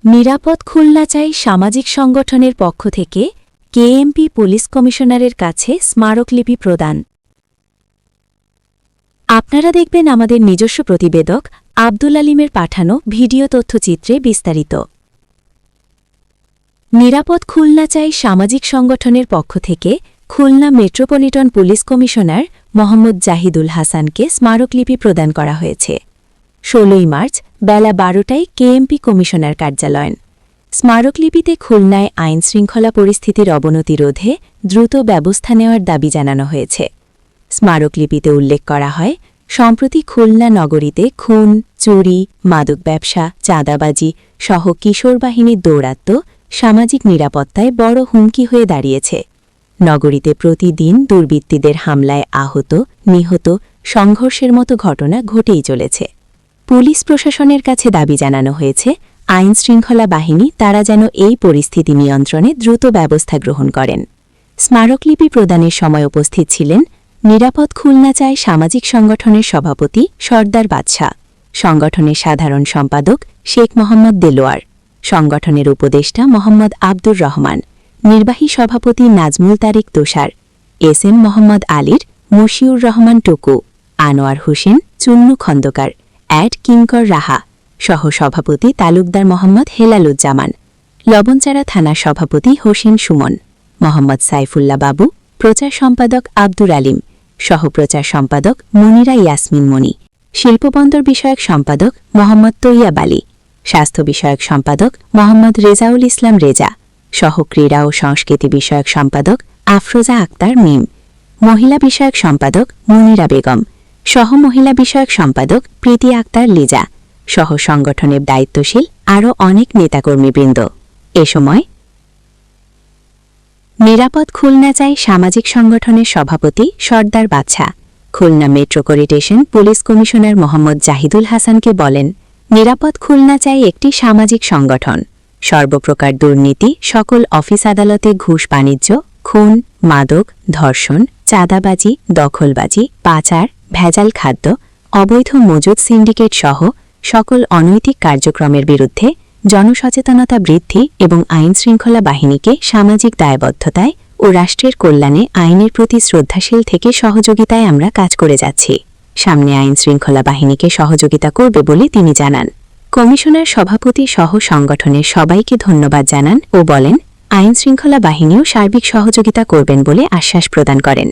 নিরাপদ খুলনা চাই সামাজিক সংগঠনের পক্ষ থেকে কেএমপি পুলিশ কমিশনারের কাছে স্মারকলিপি প্রদান। আপনারা দেখবেন আমাদের নিজস্ব প্রতিবেদক আব্দুল আলিমের পাঠানো ভিডিও তথ্যচিত্রে বিস্তারিত। নিরাপদ খুলনা চাই সামাজিক সংগঠনের পক্ষ থেকে Khulna metropolitan police commissioner Mohammad Zahidul হাসানকে স্মারকলিপি প্রদান করা হয়েছে। ১৬ মার্চ বেলা ১২টায় কেএমপি কমিশনার কার্যালয়। স্মারকলিপিতে খুলনায় আইনশৃঙ্খলা পরিস্থিতির অবনতি রোধে দ্রুত ব্যবস্থা নেওয়ার দাবি জানানো হয়েছে। স্মারকলিপিতে উল্লেখ করা হয়, সম্প্রতি খুলনা নগরীতে খুন, চুরি, মাদক ব্যবসা, চাঁদাবাজি সহ কিশোর বাহিনীর দৌরাত্ম্য সামাজিক নিরাপত্তায় বড় হুমকি হয়ে দাঁড়িয়েছে। নগরীতে প্রতিদিন দুর্বৃত্তদের হামলায় আহত, নিহত, সংঘর্ষের মতো ঘটনা ঘটেই চলেছে। পুলিশ প্রশাসনের কাছে দাবি জানানো হয়েছে, আইনশৃঙ্খলা বাহিনী তারা যেন এই পরিস্থিতি নিয়ন্ত্রণে দ্রুত ব্যবস্থা গ্রহণ করেন। স্মারকলিপি প্রদানের সময় উপস্থিত ছিলেন নিরাপদ খুলনা চায় সামাজিক সংগঠনের সভাপতি সর্দার বাদশা, সংগঠনের সাধারণ সম্পাদক শেখ মোহাম্মদ দেলোয়ার, সংগঠনের উপদেষ্টা মোহাম্মদ আব্দুর রহমান, নির্বাহী সভাপতি নাজমুল তারিক তুষার, এসএম মোহাম্মদ আলীর, মশিউর রহমান টুকু, আনোয়ার হোসেন, চুন্নু খন্দকার, অ্যাড কিঙ্কর রাহা, সহ-সভাপতি তালুকদার মোহাম্মদ হেলালুজ্জামান, লবণচারা থানার সভাপতি হোসেন সুমন, মোহাম্মদ সাইফুল্লাহ বাবু, প্রচার সম্পাদক আব্দুর আলিম, সহপ্রচার সম্পাদক মনিরা ইয়াসমিন মনি, শিল্পবন্দর বিষয়ক সম্পাদক মোহাম্মদ তৈয়াব আলী, স্বাস্থ্য বিষয়ক সম্পাদক মোহাম্মদ রেজাউল ইসলাম রেজা, সহ ক্রীড়া ও সংস্কৃতি বিষয়ক সম্পাদক আফরোজা আক্তার মিম, মহিলা বিষয়ক সম্পাদক মুনিরা বেগম, সহ মহিলা বিষয়ক সম্পাদক প্রীতি আক্তার লিজা, সহ সংগঠনের দায়িত্বশীল আরও অনেক নেতাকর্মীবৃন্দ। এ সময় নিরাপদ খুলনা চাই সামাজিক সংগঠনের সভাপতি Sardar Badsha, Khulna metropolitan police commissioner Mohammad Zahidul হাসানকে বলেন, নিরাপদ খুলনা চাই একটি সামাজিক সংগঠন। সর্বপ্রকার দুর্নীতি, সকল অফিস আদালতে ঘুষ বাণিজ্য, খুন, মাদক, ধর্ষণ, চাঁদাবাজি, দখলবাজি, পাচার, ভেজাল খাদ্য, অবৈধ মজুদ সিন্ডিকেট সহ সকল অনৈতিক কার্যক্রমের বিরুদ্ধে জনসচেতনতা বৃদ্ধি এবং আইনশৃঙ্খলা বাহিনীকে সামাজিক দায়বদ্ধতায় ও রাষ্ট্রের কল্যাণে আইনের প্রতি শ্রদ্ধাশীল থেকে সহযোগিতায় আমরা কাজ করে যাচ্ছি। সামনে আইনশৃঙ্খলা বাহিনীকে সহযোগিতা করবে বলে তিনি জানান। কমিশনার সভাপতি সহ সংগঠনের সবাইকে ধন্যবাদ জানান ও বলেন, আইনশৃঙ্খলা বাহিনীও সার্বিক সহযোগিতা করবেন বলে আশ্বাস প্রদান করেন।